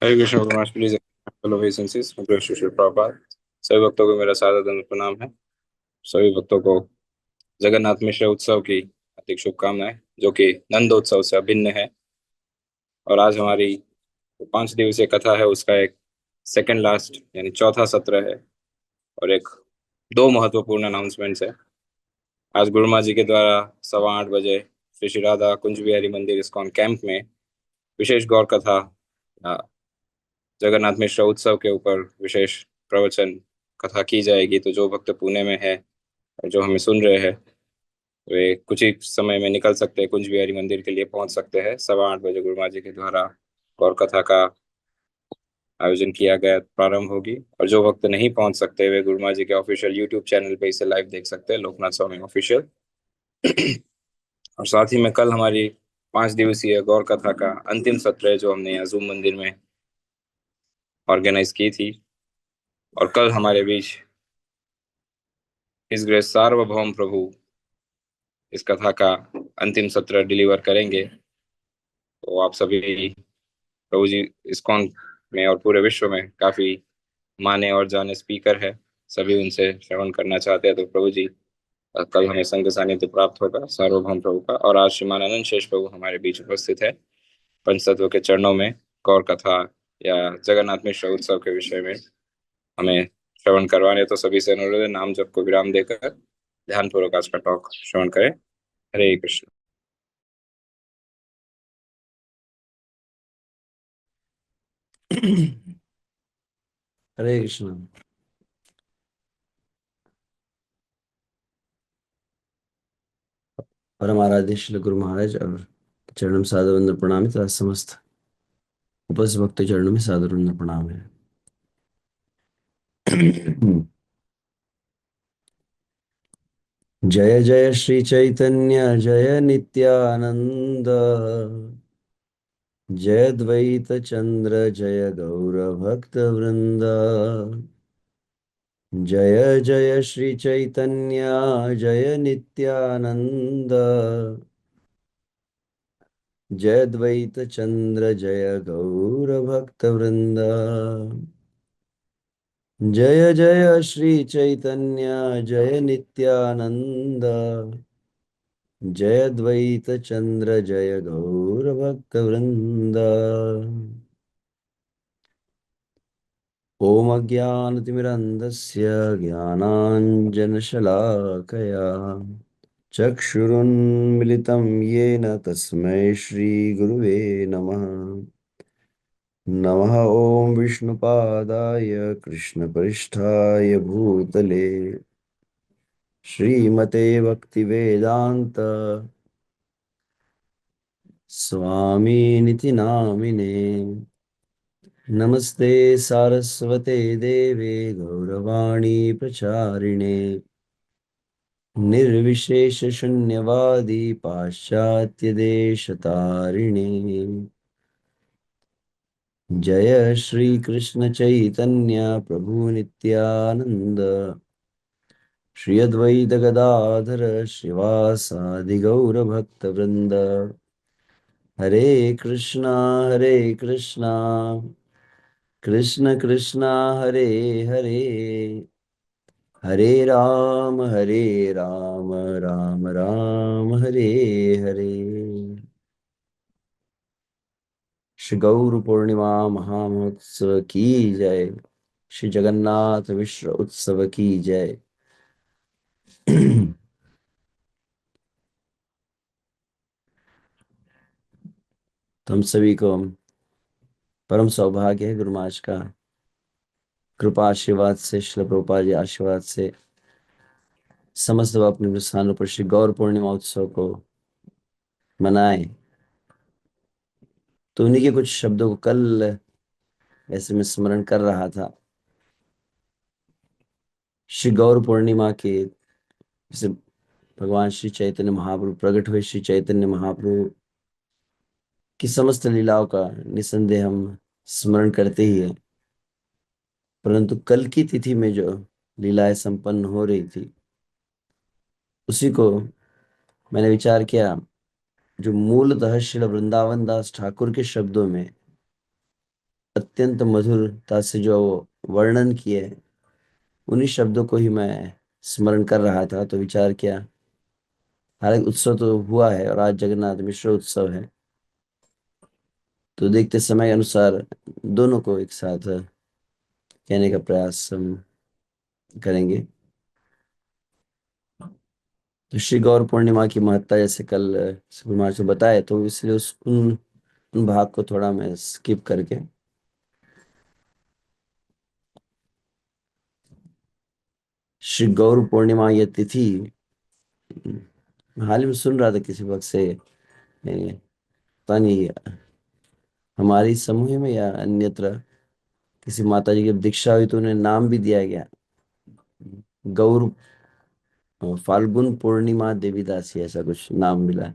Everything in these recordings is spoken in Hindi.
हरे कृष्ण परमाश please hello obeisances Sushil Prabhat. सभी भक्तों को मेरा सादर दंड प्रणाम है। सभी भक्तों को जगन्नाथ मिश्र उत्सव की हार्दिक शुभकामनाएं, जो कि नंदोत्सव से अभिन्न है। और आज हमारी 5 दिवसीय कथा है, उसका एक सेकंड लास्ट यानी चौथा सत्र है। और एक दो महत्वपूर्ण अनाउंसमेंट्स है। आज गुरु माँ जी के द्वारा 8:15 बजे श्री श्री राधा कुंज बिहारी मंदिर इस्कॉन कैंप में विशेष गौर कथा जगन्नाथ मिश्र उत्सव के ऊपर विशेष प्रवचन कथा की जाएगी। तो जो भक्त पुणे में है और जो हमें सुन रहे हैं, वे कुछ ही समय में निकल सकते हैं, कुंज बिहारी मंदिर के लिए पहुंच सकते हैं। 8:15 बजे गुरु महाराज जी के द्वारा गौर कथा का आयोजन किया गया प्रारंभ होगी। और जो भक्त नहीं पहुंच सकते, वे गुरु महाराज जी के ऑफिशियल यूट्यूब चैनल पे इसे लाइव देख सकते हैं, लोकनाथ स्वामी ऑफिशियल। और साथ ही में कल हमारी 5 दिवसीय गौर कथा का अंतिम सत्र है, जो हमने यहाँ जूम मंदिर में ऑर्गेनाइज की थी। और कल हमारे बीच इस ग्रेस सार्वभौम प्रभु इस कथा का अंतिम सत्र डिलीवर करेंगे। तो आप सभी प्रभु जी इस्कॉन में और पूरे विश्व में काफी माने और जाने स्पीकर है, सभी उनसे श्रवण करना चाहते हैं। तो प्रभु जी कल हमें संग सानिध्य प्राप्त होगा सार्वभौम प्रभु का। और आज श्रीमान अनंत शेष प्रभु हमारे बीच उपस्थित है, पंचतत्व के चरणों में गौर कथा या जगन्नाथ मिश्र उत्सव के विषय में हमें श्रवण करवाने। तो सभी से अनुरोध है, नाम जप को विराम देकर ध्यान पूर्वक आज का टॉक श्रवण करें। हरे कृष्ण। हरे कृष्ण। परम आराध्य श्री गुरु महाराज और चरण में सादर वंदन प्रणाम है तथा समस्त उपस्थित भक्त चरणों में सादर वंदन प्रणाम है। जय जय श्री चैतन्य जय नित्यानंद, जय द्वैत चंद्र जय गौर भक्त वृंद। जय जय श्री चैतन्य जय नित्यानंद, जय द्वैत चंद्र जय गौर भक्त वृंद। जय जय श्री चैतन्य जय नित्यानंद, जय द्वैत चंद्र जय गौर भक्त वृंद। ओम अज्ञानतिमिरन्धस्य ज्ञानाञ्जनशलाकया चक्षुरुन्मिलितं येन तस्मै श्रीगुरुवे नमः। नमः ओम विष्णुपादाय कृष्णपृष्ठाय भूतले श्रीमते भक्तिवेदांत स्वामीनिति नामिने। नमस्ते सारस्वते देवे गौरवाणी प्रचारिणे, निर्विशेष शून्यवादी पाश्चात्य देशतारिणे। जय श्री कृष्ण चैतन्य प्रभु नित्यानंद, श्री अद्वैत गदाधर श्रीवासादि गौर भक्त वृंद। हरे कृष्णा कृष्णा कृष्ण कृष्णा हरे हरे, हरे राम राम राम हरे हरे। श्री गौर पूर्णिमा महामहोत्सव की जय, श्री जगन्नाथ मिश्र उत्सव की जय। तो हम सभी को परम सौभाग्य है गुरु महाराज का कृपा आशीर्वाद से, श्री प्रभुपाद जी आशीर्वाद से समस्त लोग अपने स्थानों पर श्री गौर पूर्णिमा उत्सव को मनाएं। तो उन्हीं के कुछ शब्दों को कल ऐसे में स्मरण कर रहा था। श्री गौर पूर्णिमा के जैसे भगवान श्री चैतन्य महाप्रभु प्रकट हुए, श्री चैतन्य महाप्रभु की समस्त लीलाओं का निसंदेह हम स्मरण करते ही है, परंतु कल की तिथि में जो लीलाएं संपन्न हो रही थी उसी को मैंने विचार किया, जो मूलतः श्री वृंदावन दास ठाकुर के शब्दों में अत्यंत मधुरता से जो वर्णन किए हैं, उन्हीं शब्दों को ही मैं स्मरण कर रहा था, तो विचार किया, हालांकि उत्सव तो हुआ है और आज जगन्नाथ मिश्र उत्सव है, तो देखते समय के अनुसार दोनों को एक साथ कहने का प्रयास हम करेंगे। तो श्री गौर पूर्णिमा की महत्ता जैसे कल सुकुमार से बताए, तो इसलिए उन भाग को थोड़ा मैं स्किप करके श्री गौर पूर्णिमा ये तिथि, हाल ही में सुन रहा था किसी वक्त से, पता नहीं हमारी समूह में या अन्यत्र किसी माता जी की दीक्षा हुई तो उन्हें नाम भी दिया गया, गौर फाल्गुन पूर्णिमा देवीदासी, ऐसा कुछ नाम मिला।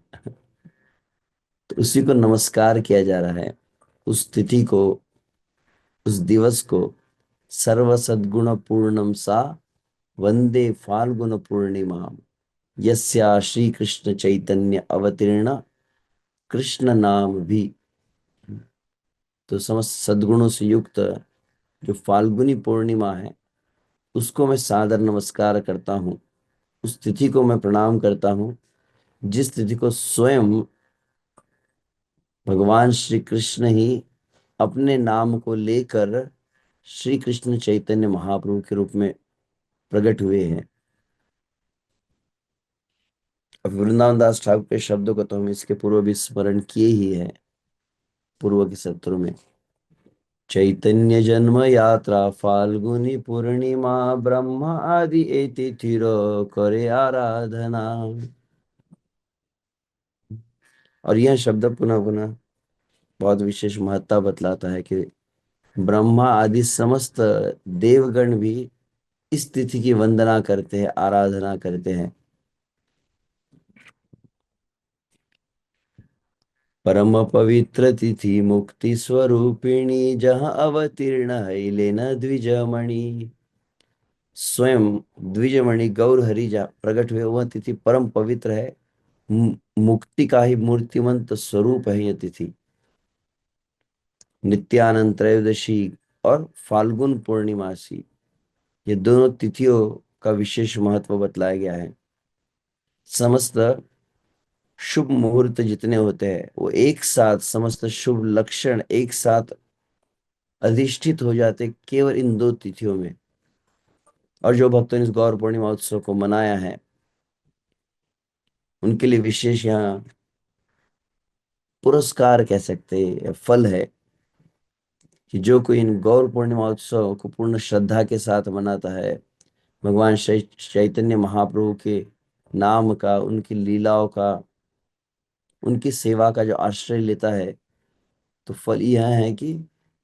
तो उसी को नमस्कार किया जा रहा है, उस तिथि को, उस दिवस को। सर्व सद्गुण पूर्णम सा वंदे फाल्गुन पूर्णिमा, यस्या श्री कृष्ण चैतन्य अवतीर्ण कृष्ण नाम भी। तो समस्त सद्गुणों से युक्त जो फाल्गुनी पूर्णिमा है, उसको मैं सादर नमस्कार करता हूँ, उस तिथि को मैं प्रणाम करता हूँ, जिस तिथि को स्वयं भगवान श्री कृष्ण ही अपने नाम को लेकर श्री कृष्ण चैतन्य महाप्रभु के रूप में प्रकट हुए हैं। अब वृंदावन दास ठाकुर के शब्दों को तो हम इसके पूर्व भी स्मरण किए ही है, पूर्व के सत्रों में। चैतन्य जन्म यात्रा फाल्गुनी पूर्णिमा, ब्रह्मा आदि ए तिथिर करे आराधना। और यह शब्द पुनः पुनः बहुत विशेष महत्ता बतलाता है कि ब्रह्मा आदि समस्त देवगण भी इस तिथि की वंदना करते हैं, आराधना करते हैं। परम पवित्र तिथि मुक्ति स्वरूपिणी, जहाँ अवतीर्ण है लेना द्विजमणि। स्वयं द्विजमणि गौर हरि जहाँ प्रकट हुए, वह तिथि परम पवित्र है, मुक्ति का ही मूर्तिमंत स्वरूप है यह तिथि। नित्यानंद त्रयोदशी और फाल्गुन पूर्णिमासी, ये दोनों तिथियों का विशेष महत्व बतलाया गया है। समस्त शुभ मुहूर्त जितने होते हैं, वो एक साथ, समस्त शुभ लक्षण एक साथ अधिष्ठित हो जाते केवल इन दो तिथियों में। और जो भक्तों ने इस गौर पूर्णिमा उत्सव को मनाया है, उनके लिए विशेष यहाँ पुरस्कार कह सकते हैं, फल है, कि जो कोई इन गौर पूर्णिमा उत्सव को पूर्ण श्रद्धा के साथ मनाता है, भगवान चैतन्य महाप्रभु के नाम का, उनकी लीलाओं का, उनकी सेवा का जो आश्रय लेता है, तो फल यह है कि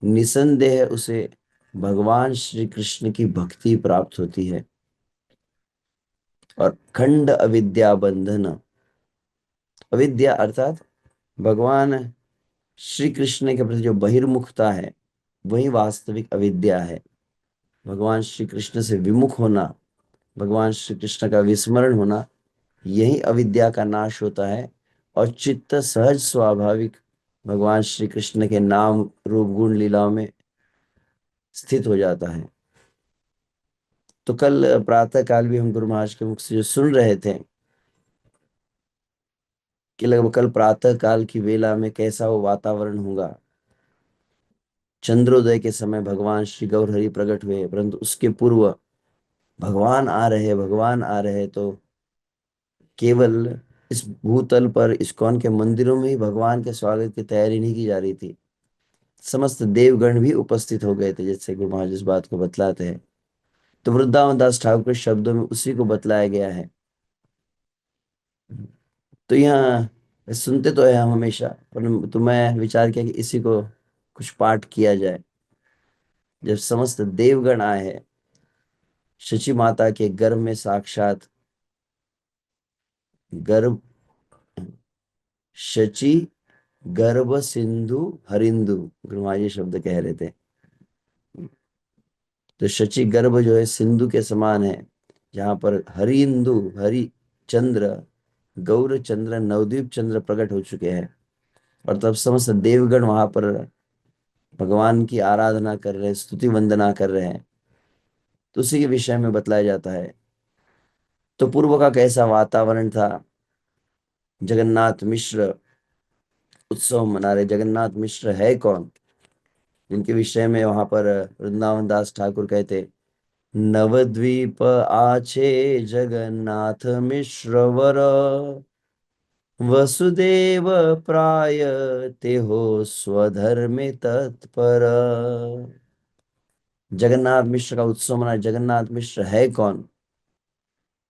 निसंदेह उसे भगवान श्री कृष्ण की भक्ति प्राप्त होती है। और खंड अविद्या बंधन, अविद्या अर्थात भगवान श्री कृष्ण के प्रति जो बहिर्मुखता है, वही वास्तविक अविद्या है। भगवान श्री कृष्ण से विमुख होना, भगवान श्री कृष्ण का विस्मरण होना, यही अविद्या का नाश होता है। और चित्त सहज स्वाभाविक भगवान श्री कृष्ण के नाम रूप गुण लीलाओं में स्थित हो जाता है। तो कल प्रातः काल भी हम गुरु महाराज के मुख से जो सुन रहे थे, कि लगभग कल प्रातः काल की वेला में कैसा वो वातावरण होगा। चंद्रोदय के समय भगवान श्री गौर हरि प्रकट हुए, परंतु उसके पूर्व भगवान आ रहे, भगवान आ रहे, तो केवल इस भूतल पर इस्कॉन के मंदिरों में ही भगवान के स्वागत की तैयारी नहीं की जा रही थी, समस्त देवगण भी उपस्थित हो गए थे, जैसे गुरु महाराज इस बात को बतलाते हैं। तो वृंदावन दास ठाकुर के शब्दों में उसी को बतलाया गया है। तो यहाँ सुनते तो है हम हमेशा, पर तो मैं विचार किया कि इसी को कुछ पाठ किया जाए। जब समस्त देवगण आए हैं, शची माता के गर्भ में साक्षात, गर्भ, शची गर्भ सिंधु हरिंदु, गुरु महाराज ये शब्द कह रहे थे। तो शची गर्भ जो है सिंधु के समान है, जहां पर हरिंदु, हरि चंद्र, गौर चंद्र, नवदीप चंद्र प्रकट हो चुके हैं। और तब समस्त देवगण वहां पर भगवान की आराधना कर रहे हैं, स्तुति वंदना कर रहे हैं, तो उसी के विषय में बतलाया जाता है। तो पूर्व का कैसा वातावरण था। जगन्नाथ मिश्र उत्सव मना रहे। जगन्नाथ मिश्र है कौन, जिनके विषय में वहां पर वृंदावन दास ठाकुर कहते, नवद्वीप आछे जगन्नाथ मिश्र वर, वसुदेव प्राय ते हो स्वधर्मे तत्पर। जगन्नाथ मिश्र का उत्सव मना। जगन्नाथ मिश्र है कौन,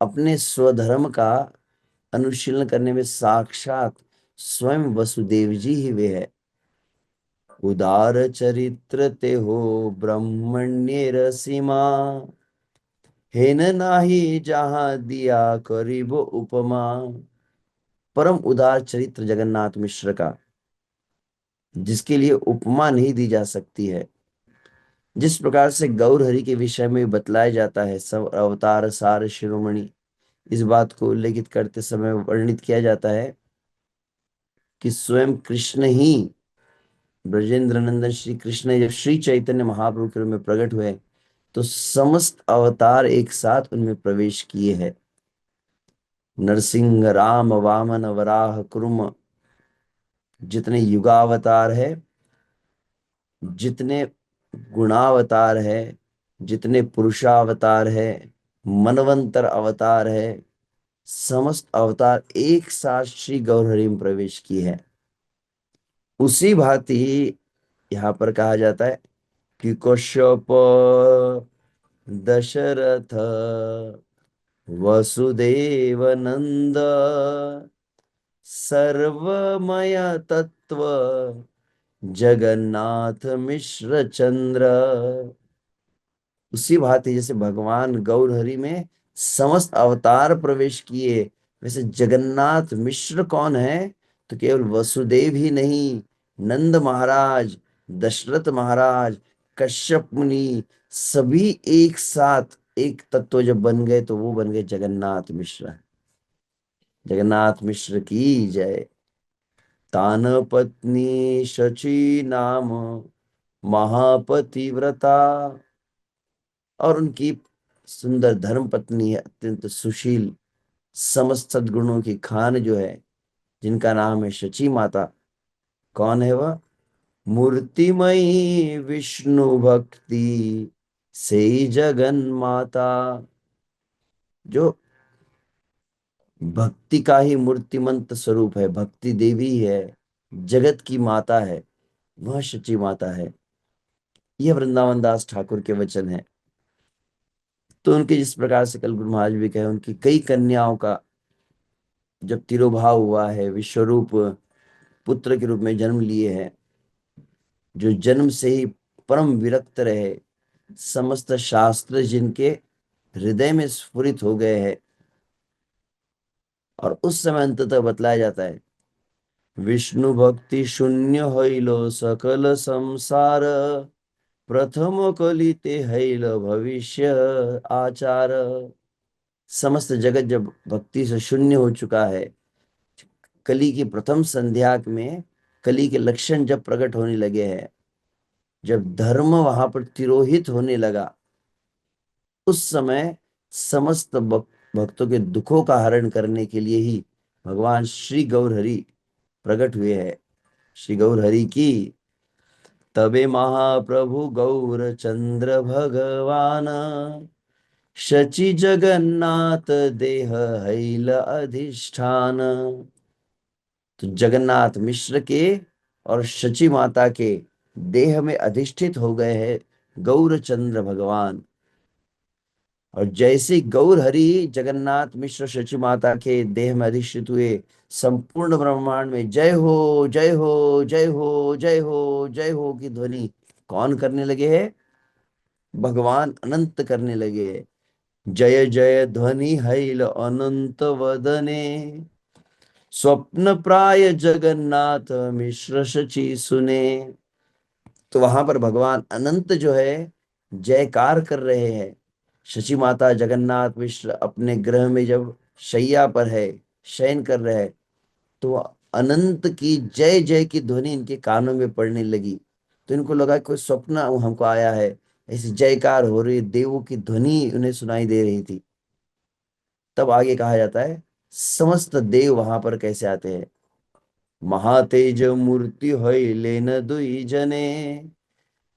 अपने स्वधर्म का अनुशीलन करने में साक्षात स्वयं वसुदेव जी ही वे है। उदार चरित्र ते हो ब्रह्मण्य रसीमा, हेन नाही जहां दिया करीब उपमा। परम उदार चरित्र जगन्नाथ मिश्र का, जिसके लिए उपमा नहीं दी जा सकती है। जिस प्रकार से गौर हरि के विषय में बतलाया जाता है, सब अवतार सार शिरोमणि, इस बात को उल्लेखित करते समय वर्णित किया जाता है कि स्वयं कृष्ण ही, ब्रजेंद्र नंदन श्री कृष्ण जब श्री चैतन्य महाप्रभु के रूप में प्रकट हुए, तो समस्त अवतार एक साथ उनमें प्रवेश किए हैं। नरसिंह राम वामन वराह कुर्म, जितने युगावतार है, जितने गुणावतार है, जितने पुरुषावतार है, मनवंतर अवतार है, समस्त अवतार एक साथ श्री गौरहरि में प्रवेश किए हैं। उसी भांति यहाँ पर कहा जाता है कि कश्यप दशरथ वसुदेव नंद, सर्वमय तत्व जगन्नाथ मिश्र चंद्र। उसी भांति जैसे भगवान गौर हरि में समस्त अवतार प्रवेश किए, वैसे जगन्नाथ मिश्र कौन है, तो केवल वसुदेव ही नहीं, नंद महाराज, दशरथ महाराज, कश्यप मुनि, सभी एक साथ एक तत्व जब बन गए तो वो बन गए जगन्नाथ मिश्र। जगन्नाथ मिश्र की जय। तान पत्नी शची नाम महापतिव्रता, और उनकी सुंदर धर्म पत्नी है, अत्यंत सुशील, समस्त सद्गुणों की खान जो है, जिनका नाम है शची माता। कौन है वह, मूर्तिमयी विष्णु भक्ति से जगन माता, जो भक्ति का ही मूर्तिमंत स्वरूप है, भक्ति देवी है, जगत की माता है, वह शची माता है। यह वृंदावन दास ठाकुर के वचन है। तो उनके जिस प्रकार से कल गुरु महाराज भी कहे, उनकी कई कन्याओं का जब तिरोभाव हुआ है, विश्वरूप पुत्र के रूप में जन्म लिए हैं, जो जन्म से ही परम विरक्त रहे, समस्त शास्त्र जिनके हृदय में स्फुरित हो गए हैं, और उस समय अंततः बतलाया जाता है, विष्णु भक्ति शून्य हईलो सकल संसार, प्रथम कलिते हैल भविष्य आचार। समस्त जगत जब भक्ति से शून्य हो चुका है, कली की प्रथम संध्या में कली के लक्षण जब प्रकट होने लगे हैं, जब धर्म वहां पर तिरोहित होने लगा, उस समय समस्त भक्तों के दुखों का हरण करने के लिए ही भगवान श्री गौर हरि प्रकट हुए हैं। श्री गौर हरि की। तबे महाप्रभु गौर चंद्र भगवान, शची जगन्नाथ देह हैल अधिष्ठान। तो जगन्नाथ मिश्र के और शची माता के देह में अधिष्ठित हो गए हैं गौर चंद्र भगवान। और जैसे गौर हरि जगन्नाथ मिश्र शची माता के देह में अधिष्ठित हुए, संपूर्ण ब्रह्मांड में जय हो जय हो जय हो जय हो जय हो की ध्वनि कौन करने लगे हैं, भगवान अनंत करने लगे हैं। जय जय ध्वनि हैल अनंत वदने, स्वप्न प्राय जगन्नाथ मिश्र शची सुने। तो वहां पर भगवान अनंत जो है जयकार कर रहे हैं। शची माता जगन्नाथ मिश्र अपने ग्रह में जब शैया पर है, शयन कर रहे हैं, तो अनंत की जय जय की ध्वनि इनके कानों में पड़ने लगी। तो इनको लगा कि कोई स्वप्न हमको आया है। ऐसी जयकार हो रही, देवों की ध्वनि उन्हें सुनाई दे रही थी। तब आगे कहा जाता है समस्त देव वहां पर कैसे आते हैं। महातेज मूर्ति हईले न दुई जने,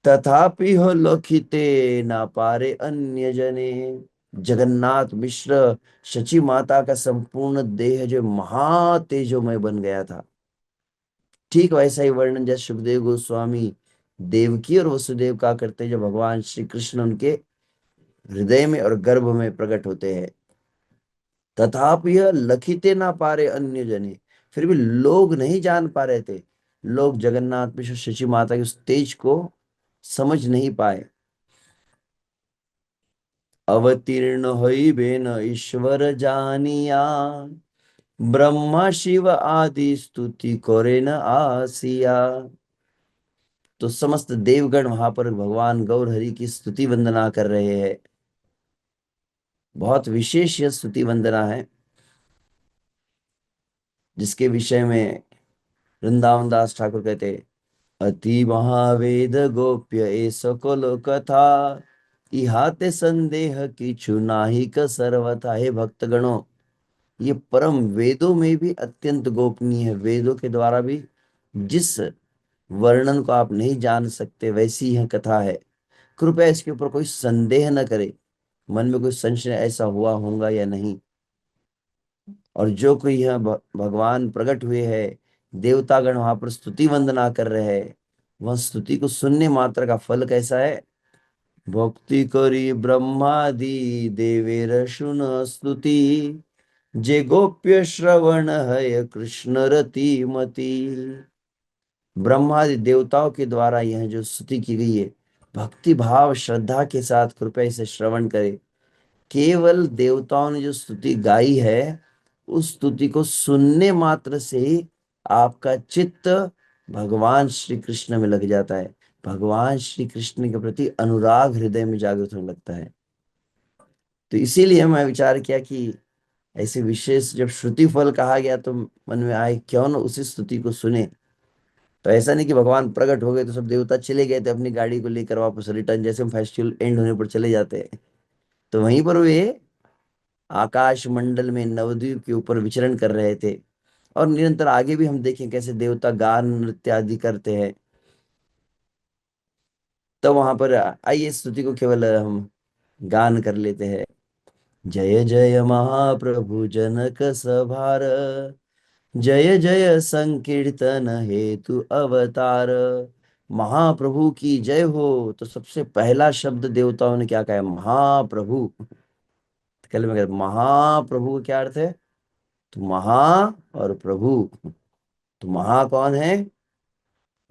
तथापि हो लखिते ना पारे अन्य जने। जगन्नाथ मिश्र शची माता का संपूर्ण देह जो महातेजोमय बन गया था। ठीक वैसा ही वर्णन जैसे सुखदेव गोस्वामी देवकी और वसुदेव का करते, जो भगवान श्री कृष्ण उनके हृदय में और गर्भ में प्रकट होते हैं। तथापि यह लखिते ना पारे अन्य जने, फिर भी लोग नहीं जान पा रहे थे। लोग जगन्नाथ मिश्र शची माता के उस तेज को समझ नहीं पाए। अवतीर्ण होई बेन ईश्वर जानिया, ब्रह्मा शिव आदि स्तुति करे न आसिया। तो समस्त देवगण वहां पर भगवान गौर हरि की स्तुति वंदना कर रहे हैं। बहुत विशेष यह स्तुति वंदना है, जिसके विषय में वृंदावन दास ठाकुर कहते हैं, अति महावेद गोप्य ए सकल कथा, इहाते संदेह किछु नाही क सर्वथा। हे भक्तगणों, ये परम वेदों में भी अत्यंत गोपनीय है। वेदों के द्वारा भी जिस वर्णन को आप नहीं जान सकते वैसी यह कथा है। कृपया इसके ऊपर कोई संदेह न करे, मन में कोई संशय ऐसा हुआ होगा या नहीं। और जो कोई यह भगवान प्रकट हुए हैं, देवतागण वहां पर स्तुति वंदना कर रहे हैं, वह स्तुति को सुनने मात्र का फल कैसा है। भक्ति करी ब्रह्मादि देवेर सुन स्तुति, जे गोप्य श्रवण है कृष्ण रति मति। ब्रह्मादि देवताओं के द्वारा यह जो स्तुति की गई है, भक्ति भाव श्रद्धा के साथ कृपया इसे श्रवण करें। केवल देवताओं ने जो स्तुति गाई है, उस स्तुति को सुनने मात्र से ही आपका चित्त भगवान श्री कृष्ण में लग जाता है। भगवान श्री कृष्ण के प्रति अनुराग हृदय में जागृत होने लगता है। तो इसीलिए मैं विचार किया कि ऐसे विशेष जब श्रुति फल कहा गया तो मन में आए क्यों न उसी स्तुति को सुने। तो ऐसा नहीं कि भगवान प्रकट हो गए तो सब देवता चले गए थे अपनी गाड़ी को लेकर वापस रिटर्न, जैसे हम फेस्टिवल एंड होने पर चले जाते हैं। तो वहीं पर वे आकाश मंडल में नवद्वीप के ऊपर विचरण कर रहे थे। और निरंतर आगे भी हम देखें कैसे देवता गान नृत्य आदि करते हैं। तो वहां पर आइए स्तुति को केवल हम गान कर लेते हैं। जय जय महाप्रभु जनक सभार, जय जय संकीर्तन हेतु अवतार। महाप्रभु की जय हो। तो सबसे पहला शब्द देवताओं ने क्या कहा है, महाप्रभु। कल में कहते महाप्रभु का क्या अर्थ है, तो महा और प्रभु। तो महा कौन है,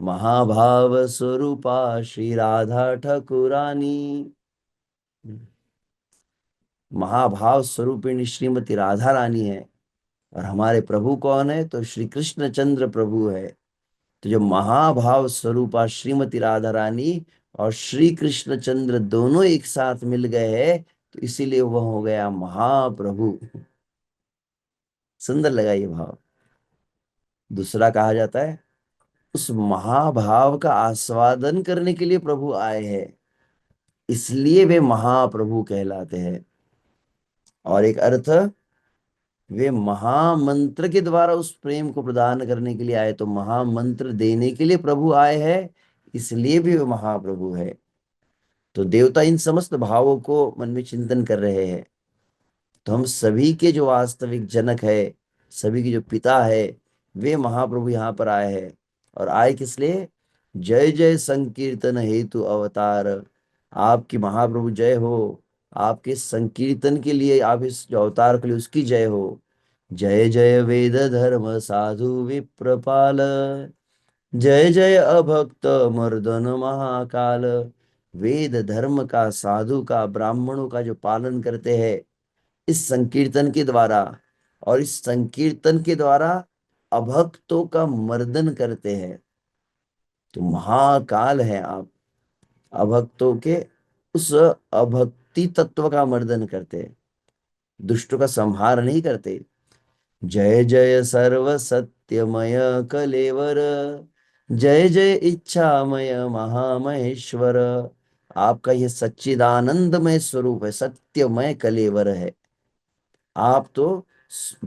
महाभाव स्वरूपा श्री राधा ठाकुरानी। महाभाव स्वरूपिणी श्रीमती राधा रानी है। और हमारे प्रभु कौन है, तो श्री कृष्ण चंद्र प्रभु है। तो जो महाभाव स्वरूपा श्रीमती राधा रानी और श्री कृष्ण चंद्र दोनों एक साथ मिल गए हैं, तो इसीलिए वह हो गया महाप्रभु। सुंदर लगा ये भाव। दूसरा कहा जाता है, उस महाभाव का आस्वादन करने के लिए प्रभु आए हैं, इसलिए वे महाप्रभु कहलाते हैं। और एक अर्थ, वे महामंत्र के द्वारा उस प्रेम को प्रदान करने के लिए आए। तो महामंत्र देने के लिए प्रभु आए हैं, इसलिए भी वे महाप्रभु है। तो देवता इन समस्त भावों को मन में चिंतन कर रहे हैं। तो हम सभी के जो वास्तविक जनक है, सभी के जो पिता है, वे महाप्रभु यहाँ पर आए हैं। और आए किस लिए, जय जय संकीर्तन हेतु अवतार। आपकी महाप्रभु जय हो, आपके संकीर्तन के लिए, आप इस जो अवतार के लिए उसकी जय हो। जय जय वेद धर्म साधु विप्रपाल, जय जय अभक्त मर्दन महाकाल। वेद धर्म का, साधु का, ब्राह्मणों का जो पालन करते हैं इस संकीर्तन के द्वारा, और इस संकीर्तन के द्वारा अभक्तों का मर्दन करते हैं। तो महाकाल है आप, अभक्तों के उस अभक्ति तत्व का मर्दन करते हैं, दुष्टों का संहार नहीं करते। जय जय सर्व सत्यमय कलेवर, जय जय इच्छामय महामहेश्वर। आपका ये सच्चिदानंदमय स्वरूप है, सत्यमय कलेवर है। आप तो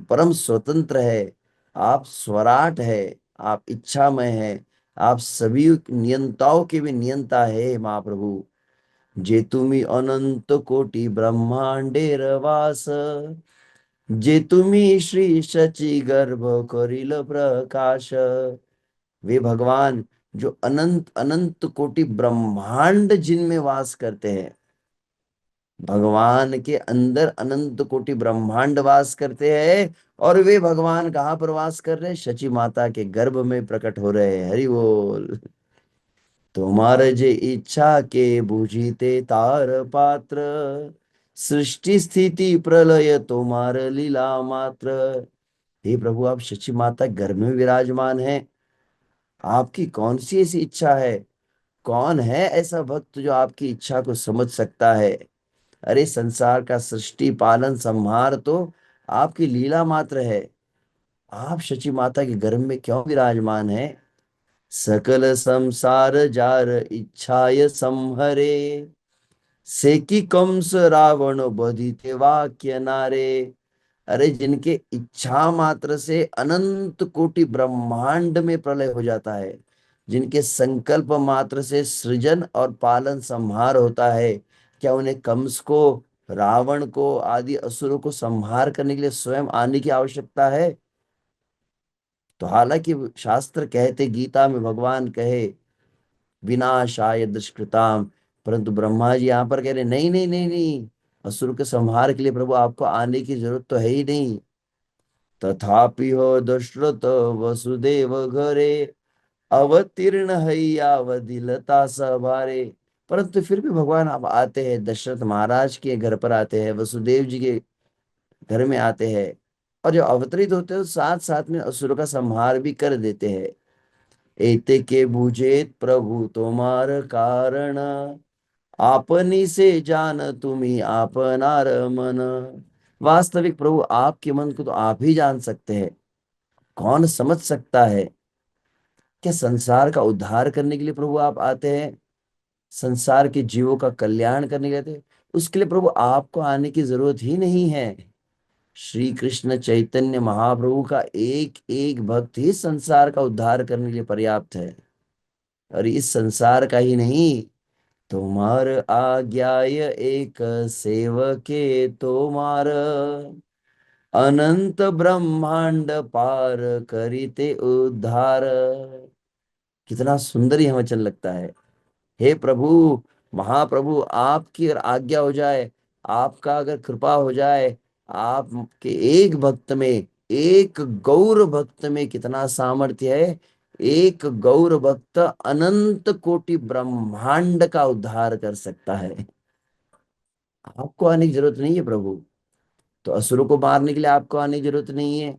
परम स्वतंत्र है, आप स्वराट है, आप इच्छामय है, आप सभी नियंताओं के भी नियंता है महाप्रभु। जे तुम्ही अनंत कोटि ब्रह्मांडेर वास, जे तुम्ही श्री शची गर्भ करिल प्रकाश। वे भगवान जो अनंत अनंत कोटि ब्रह्मांड जिनमें वास करते हैं, भगवान के अंदर अनंत कोटि ब्रह्मांड वास करते हैं। और वे भगवान कहाँ पर वास कर रहे हैं? शची माता के गर्भ में प्रकट हो रहे हैं। हरि बोल। तुम्हारे जे इच्छा के बुझीते तार पात्र, सृष्टि स्थिति प्रलय तुम्हार लीला मात्र। हे प्रभु, आप शची माता गर्भ में विराजमान हैं। आपकी कौन सी ऐसी इच्छा है? कौन है ऐसा भक्त जो आपकी इच्छा को समझ सकता है? अरे संसार का सृष्टि पालन संहार तो आपकी लीला मात्र है। आप शची माता के गर्भ में क्यों विराजमान है? सकल संसार जार इच्छाय संहरे, सेकी कंस रावण बधिते वाक्य नारे। अरे जिनके इच्छा मात्र से अनंत कोटि ब्रह्मांड में प्रलय हो जाता है, जिनके संकल्प मात्र से सृजन और पालन संहार होता है, क्या उन्हें कंस को, रावण को आदि असुरों को संहार करने के लिए स्वयं आने की आवश्यकता है? तो हालांकि शास्त्र कहते, गीता में भगवान कहे विनाशाय दुष्कृताम, परंतु ब्रह्मा जी यहाँ पर कह रहे नहीं नहीं नहीं नहीं, असुर के संहार के लिए प्रभु आपको आने की जरूरत तो है ही नहीं। तथापि हो दशरथ वसुदेव घरे, अवतीर्ण हैयावदिलता सभारे। परंतु फिर भी भगवान आप आते हैं, दशरथ महाराज के घर पर आते हैं, वसुदेव जी के घर में आते हैं, और जो अवतरित होते हैं साथ साथ में असुर का संहार भी कर देते हैं। एते के बुझेत प्रभु तुम्हार कारण, आपनी से जान तुम्ही आपनार मन। वास्तविक प्रभु आपके मन को तो आप ही जान सकते हैं। कौन समझ सकता है? क्या संसार का उद्धार करने के लिए प्रभु आप आते हैं? संसार के जीवों का कल्याण करने के लिए आते हैं? उसके लिए प्रभु आपको आने की जरूरत ही नहीं है। श्री कृष्ण चैतन्य महाप्रभु का एक एक भक्त ही संसार का उद्धार करने के लिए पर्याप्त है। और इस संसार का ही नहीं, तुम्हार आज्ञाय एक सेवके तोमार, अनंत ब्रह्मांड पार करिते उद्धार। कितना सुंदर यह वचन लगता है। हे प्रभु, महाप्रभु, आपकी अगर आज्ञा हो जाए, आपका अगर कृपा हो जाए, आपके एक भक्त में, एक गौर भक्त में कितना सामर्थ्य है। एक गौर भक्त अनंत कोटि ब्रह्मांड का उद्धार कर सकता है। आपको आने की जरूरत नहीं है प्रभु। तो असुरों को मारने के लिए आपको आने की जरूरत नहीं है।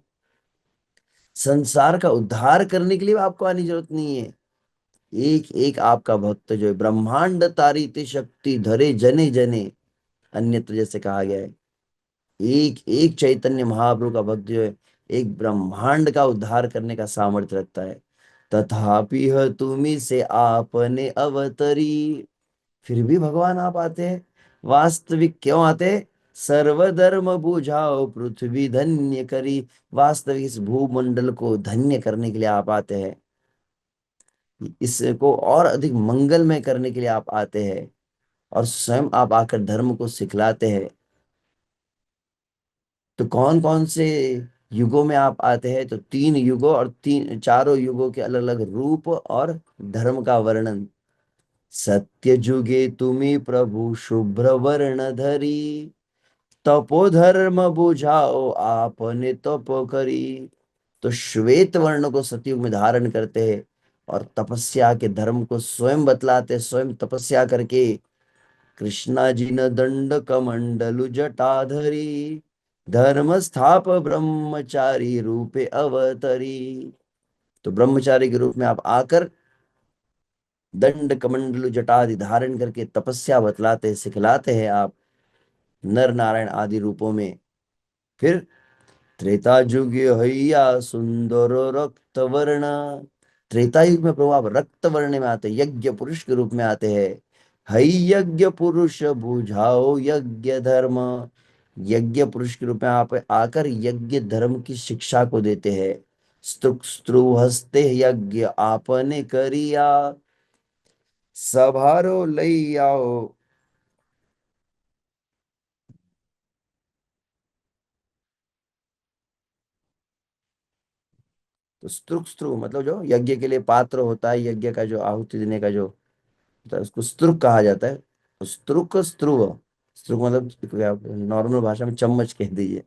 संसार का उद्धार करने के लिए आपको आने की जरूरत नहीं है। एक एक आपका भक्त जो है, ब्रह्मांड तारित शक्ति धरे जने जने, अन्यत्र जैसे कहा गया है, एक एक चैतन्य महाप्रभु का भक्त जो है, एक ब्रह्मांड का उद्धार करने का सामर्थ्य रखता है। तथापि तुम्ही से आपने अवतरी, फिर भी भगवान आप आते हैं। वास्तविक क्यों आते हैं? सर्वधर्म बुझाओ पृथ्वी धन्य करी। वास्तविक इस भूमंडल को धन्य करने के लिए आप आते हैं, इसको और अधिक मंगलमय करने के लिए आप आते हैं, और स्वयं आप आकर धर्म को सिखलाते हैं। तो कौन कौन से युगों में आप आते हैं? तो तीन युगों और तीन चारों युगों के अलग अलग रूप और धर्म का वर्णन। सत्य जुगे तुम्ही प्रभु शुभ्र वर्ण धरी, तपोधर्म बुझाओ आपने तप करी। तो श्वेत वर्ण को सतयुग में धारण करते हैं, और तपस्या के धर्म को स्वयं बतलाते, स्वयं तपस्या करके। कृष्णा जी न दंड कमंडलु जटाधरी, धर्म स्थाप ब्रह्मचारी रूपे अवतरी। तो ब्रह्मचारी के रूप में आप आकर दंड कमंडलु जटादि धारण करके तपस्या बतलाते, सिखलाते हैं आप नर नारायण आदि रूपों में। फिर त्रेता जुग हैया सुंदर रक्त वर्ण, त्रेता युग में प्रभु आप रक्त वर्ण में आते हैं, यज्ञ पुरुष के रूप में आते हैं। हई यज्ञ पुरुष बुझाओ यज्ञ धर्म। यज्ञ पुरुष के रूप में आप आकर यज्ञ धर्म की शिक्षा को देते हैं। स्तुक स्त्रु हस्ते यज्ञ आपने करिया, सभारो लई आओ। तो स्तुक स्त्रु मतलब जो यज्ञ के लिए पात्र होता है, यज्ञ का जो आहुति देने का जो होता है, उसको स्तुक कहा जाता है। तो स्तुक स्त्रुव, स्तुक मतलब नॉर्मल भाषा में चम्मच कह दीजिए।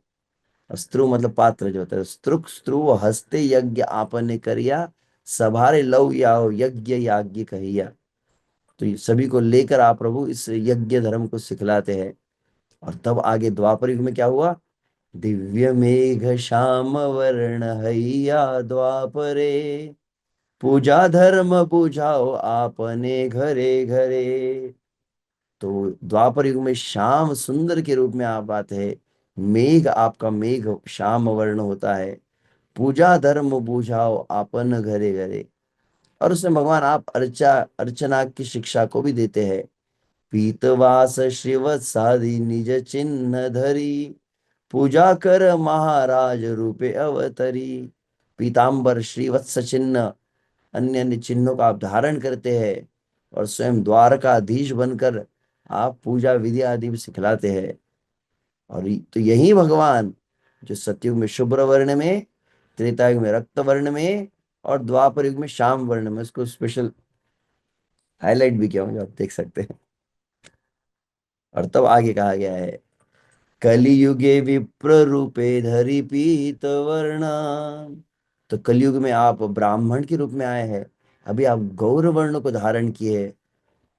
और स्त्रु मतलब पात्र जो होता है। स्तुक स्त्रु हस्ते यज्ञ आपने करिया, सभारे लव याओ यज्ञ याज्ञ कहिया। तो ये सभी को लेकर आप प्रभु इस यज्ञ धर्म को सिखलाते हैं। और तब आगे द्वापर युग में क्या हुआ? दिव्य मेघ श्याम वर्ण हैया द्वापरे, पूजा धर्म बुझाओ आपने घरे घरे। तो द्वापर युग में श्याम सुंदर के रूप में आप आते हैं। मेघ, आपका मेघ श्याम वर्ण होता है। पूजा धर्म बुझाओ आपन घरे घरे। और उसमें भगवान आप अर्चना की शिक्षा को भी देते हैं। पीतवास श्रीवत्सादि निज चिन्ह धरी, पूजा कर महाराज रूपे अवतरी। पीतांबर श्रीवत्स चिन्ह, अन्य अन्य चिन्हों का आप धारण करते हैं। और स्वयं द्वारकाधीश बनकर आप पूजा विधि आदि भी सिखलाते हैं। और तो यही भगवान जो सतयुग में शुभ्र वर्ण में, त्रेता युग में रक्त वर्ण में, और द्वापर युग में श्याम वर्ण में, उसको स्पेशल हाईलाइट भी किया हूं, जो आप देख सकते हैं। और तब आगे कहा गया है, कलियुगे विप्र रूपे धरि पीत वर्ण। तो कलयुग में आप ब्राह्मण के रूप में आए हैं। अभी आप गौर वर्ण को धारण किए।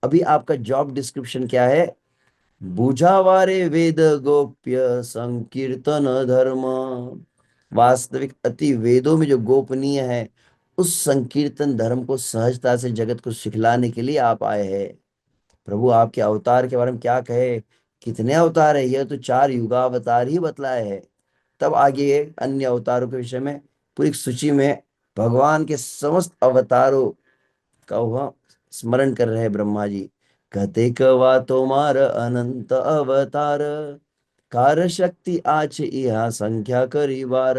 अभी आपका जॉब डिस्क्रिप्शन क्या है? बुझावारे वेद गोप्य संकीर्तन धर्म। वास्तविक अति वेदों में जो गोपनीय है, उस संकीर्तन धर्म को सहजता से जगत को सिखलाने के लिए आप आए हैं। प्रभु आपके अवतार के बारे में क्या कहे, कितने अवतार है, यह तो 4 युगावतार ही बतलाए है। तब आगे अन्य अवतारों के विषय में पूरी एक सूची में भगवान के समस्त अवतारों का वह स्मरण कर रहे हैं ब्रह्मा जी। कहते कवा तोमार अनंत अवतार, कार शक्ति आच यहाँ संख्या करी बार।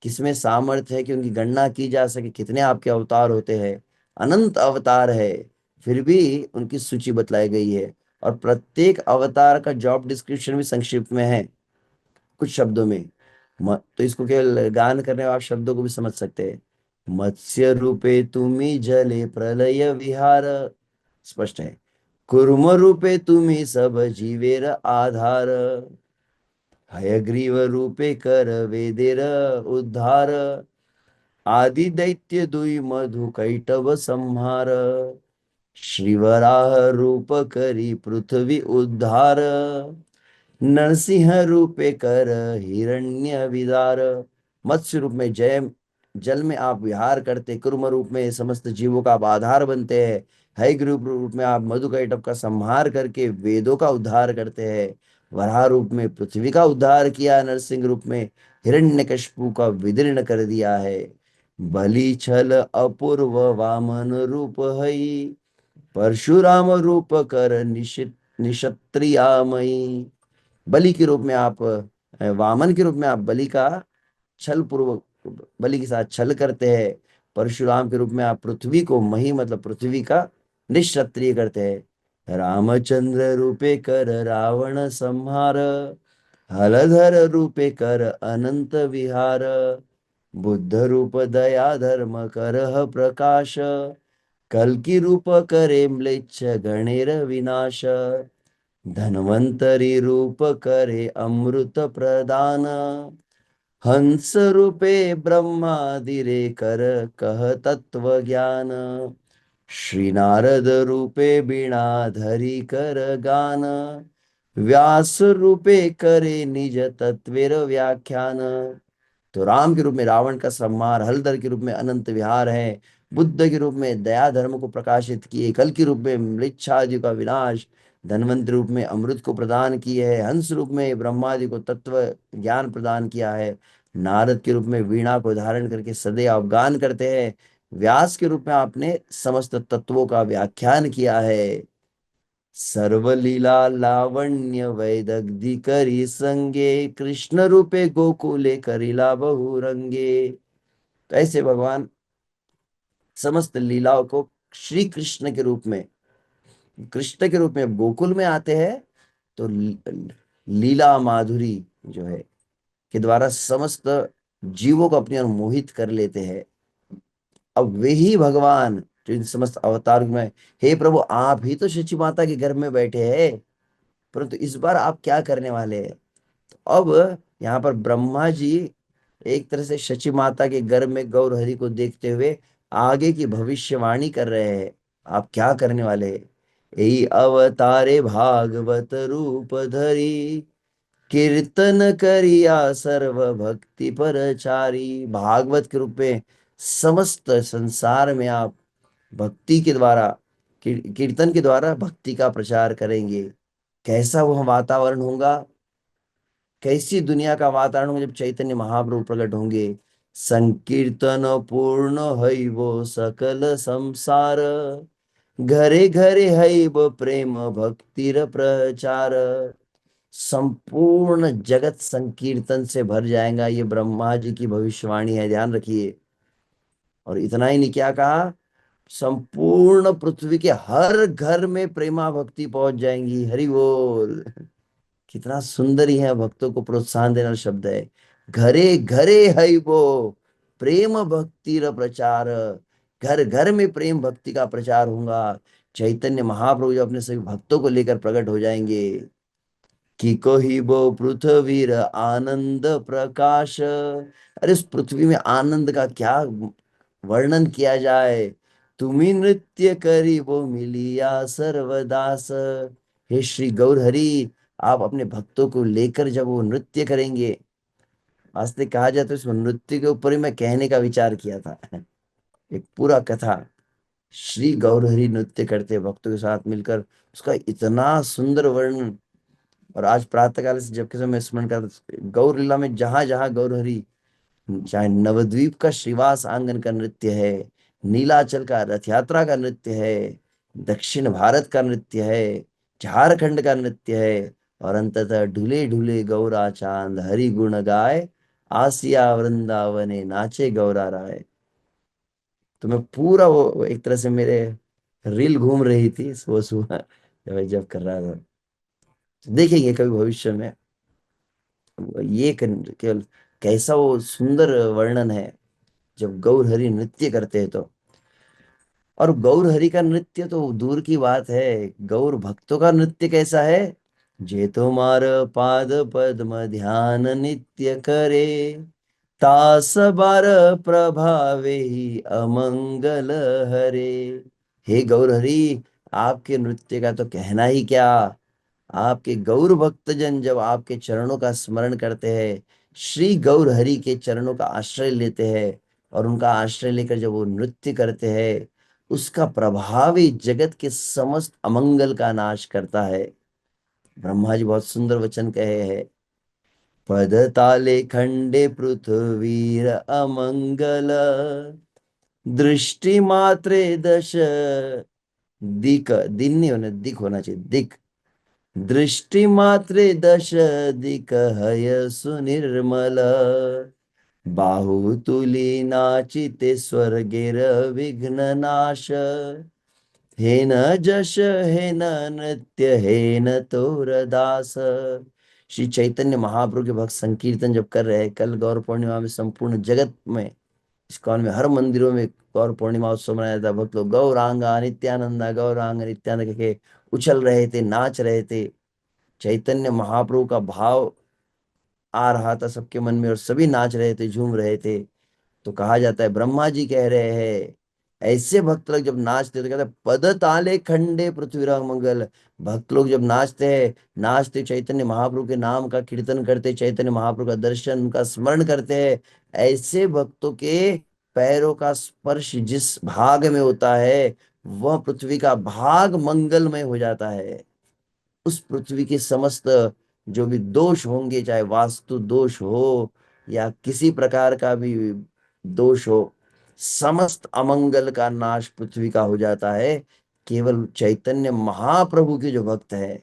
किसमें सामर्थ्य है कि उनकी गणना की जा सके, कितने आपके अवतार होते हैं। अनंत अवतार है, फिर भी उनकी सूची बतलाई गई है। और प्रत्येक अवतार का जॉब डिस्क्रिप्शन भी संक्षिप्त में है, कुछ शब्दों में। तो इसको केवल गान करने वाले आप शब्दों को भी समझ सकते हैं। मत्स्य रूपे तुम्ही जले प्रलय विहार, स्पष्ट है। कुर्म रूपे तुम्ही सब जीवेर आधार, हयग्रीव रूपे कर वेदेर उद्धार, आदि दैत्य दुई मधु कैटव संहार, श्रीवराह रूप करी पृथ्वी उद्धार, नरसिंह रूपे कर हिरण्य विदार। मत्स्य रूप में जय, जल में आप विहार करते। कुर्म रूप में समस्त जीवों का आप आधार बनते हैं। हयग्रीव रूप में आप मधुकैटभ का संहार करके वेदों का उद्धार करते हैं। वराह रूप में पृथ्वी का उद्धार किया। नरसिंह रूप में हिरण्यकशिपु का विदीर्ण कर दिया है। बलि छल अपूर्व वामन रूप हई, परशुराम रूप कर निषत्रियामयी। बलि के रूप में आप, वामन के रूप में आप बलि का छल पूर्वक, बलि के साथ छल करते हैं। परशुराम के रूप में आप पृथ्वी को, मही मतलब पृथ्वी का निश्क्षत्रिय करते हैं। रामचंद्र रूपे कर रावण संहार, हलधर रूपे कर अनंत विहार, बुद्ध रूप दया धर्म करह प्रकाश, कल की रूप करे म्लेच्छ गणेर विनाश, धन्वंतरी रूप करे अमृत प्रदान, हंस रूपे ब्रह्मादिरे कर कह तत्व ज्ञान, श्री नारद रूपे बीणा धरी कर गान, व्यास रूपे करे निज तत्वेर व्याख्यान। तो राम के रूप में रावण का संहार, हलधर के रूप में अनंत विहार है, बुद्ध के रूप में दया धर्म को प्रकाशित किए, कल के रूप में मृच्छादि का विनाश, धनवंत रूप में अमृत को प्रदान किए है, हंस रूप में ब्रह्मादि को तत्व ज्ञान प्रदान किया है, नारद के रूप में वीणा को धारण करके सदैव गान करते हैं, व्यास के रूप में आपने समस्त तत्वों का व्याख्यान किया है। सर्वलीला लावण्य वैदग्धि करी संगे, कृष्ण रूपे गोकुले करिला बहुरंगे। तो ऐसे भगवान समस्त लीलाओं को श्री कृष्ण के रूप में, कृष्ण के रूप में गोकुल में आते हैं, तो लीला माधुरी जो है के द्वारा समस्त जीवों को अपनी ओर मोहित कर लेते हैं। अब वे ही भगवान जो इन समस्त अवतार में, हे प्रभु आप ही तो शची माता के घर में बैठे हैं, परंतु इस बार आप क्या करने वाले हैं? अब यहाँ पर ब्रह्मा जी एक तरह से शची माता के घर में गौर हरि को देखते हुए आगे की भविष्यवाणी कर रहे हैं, आप क्या करने वाले हैं? यही अवतारे भागवत रूप धरी, कीर्तन करिया सर्व भक्ति परचारी। भागवत के रूप में समस्त संसार में आप भक्ति के द्वारा, कीर्तन के द्वारा भक्ति का प्रचार करेंगे। कैसा वह वातावरण होगा, कैसी दुनिया का वातावरण होगा जब चैतन्य महाप्रभु प्रकट होंगे। संकीर्तन पूर्ण है वो सकल संसार, घरे घरे है वो प्रेम भक्तिर प्रचार। संपूर्ण जगत संकीर्तन से भर जाएगा, ये ब्रह्मा जी की भविष्यवाणी है, ध्यान रखिए। और इतना ही नहीं, क्या कहा, संपूर्ण पृथ्वी के हर घर में प्रेमा भक्ति पहुंच जाएंगी। हरि बोल। कितना सुंदर ही है, भक्तों को प्रोत्साहन देना शब्द है। घरे घरे है वो प्रेम भक्ति र प्रचार, घर घर में प्रेम भक्ति का प्रचार होगा। चैतन्य महाप्रभु जो अपने सभी भक्तों को लेकर प्रकट हो जाएंगे। कि कहिबो पृथ्वीर आनंद प्रकाश, अरे इस पृथ्वी में आनंद का क्या वर्णन किया जाए। तुम्ही नृत्य करिबो मिलिया सर्वदास, हे श्री गौर हरि, आप अपने भक्तों को लेकर जब वो नृत्य करेंगे, वास्तविक कहा जाए तो इस नृत्य के ऊपर ही मैं कहने का विचार किया था। एक पूरा कथा, श्री गौर हरि नृत्य करते भक्तों के साथ मिलकर, उसका इतना सुंदर वर्णन। और आज प्रातः काल से जबकि मैं स्मरण कर, गौर लीला में जहां जहां गौर हरि, चाहे नवद्वीप का श्रीवास आंगन का नृत्य है, नीलाचल का रथ यात्रा का नृत्य है, दक्षिण भारत का नृत्य है, झारखंड का नृत्य है, और अंततः ढूले ढूले गौरा चांद हरि गुण गाए, आसिया वृंदावने नाचे गौरा राय। तो मैं पूरा वो एक तरह से मेरे रील घूम रही थी सुबह सुबह जब कर रहा था। तो देखेंगे कभी भविष्य में ये केवल कैसा वो सुंदर वर्णन है जब गौर हरि नृत्य करते हैं तो। और गौर हरि का नृत्य तो दूर की बात है, गौर भक्तों का नृत्य कैसा है। जे तुम्हार पाद पद्म ध्यान नित्य करे, तास बार प्रभावे ही अमंगल हरे। हे गौर हरि, आपके नृत्य का तो कहना ही क्या। आपके गौर भक्तजन जब आपके चरणों का स्मरण करते हैं, श्री गौर हरि के चरणों का आश्रय लेते हैं, और उनका आश्रय लेकर जब वो नृत्य करते हैं, उसका प्रभाव ही जगत के समस्त अमंगल का नाश करता है। ब्रह्मा जी बहुत सुंदर वचन कहे हैं, पद ताले खंडे पृथ्वीर अमंगल, दृष्टि मात्रे दश दिक, दिन नहीं होना, दिक होना चाहिए, दिक। दृष्टि मात्रे दश दिक हय सुनिर्मल, बाहु तुली नाचिते स्वर्गेर विघ्न नाश। हे न जश हे न नृत्य हे न तोर दास। श्री चैतन्य महाप्रभु के भक्त संकीर्तन जब कर रहे हैं, कल गौर पूर्णिमा में संपूर्ण जगत में, इस्कॉन में हर मंदिरों में गौर पूर्णिमा उत्सव मनाया जाता है। भक्त लोग गौरांगा नित्यानंदा गौरांग नित्यानंद के उछल रहे थे, नाच रहे थे। चैतन्य महाप्रभु का भाव आ रहा था सबके मन में, और सभी नाच रहे थे, झूम रहे थे। तो कहा जाता है, ब्रह्मा जी कह रहे हैं, ऐसे भक्त लोग जब नाचते तो कहते हैं, पद ताले खंडे पृथ्वीराज मंगल। भक्त लोग जब नाचते हैं, नाचते चैतन्य महाप्रभु के नाम का कीर्तन करते, चैतन्य महाप्रभु का दर्शन, उनका स्मरण करते हैं, ऐसे भक्तों के पैरों का स्पर्श जिस भाग में होता है, वह पृथ्वी का भाग मंगलमय हो जाता है। उस पृथ्वी के समस्त जो भी दोष होंगे, चाहे वास्तु दोष हो या किसी प्रकार का भी दोष हो, समस्त अमंगल का नाश पृथ्वी का हो जाता है। केवल चैतन्य महाप्रभु के जो भक्त है,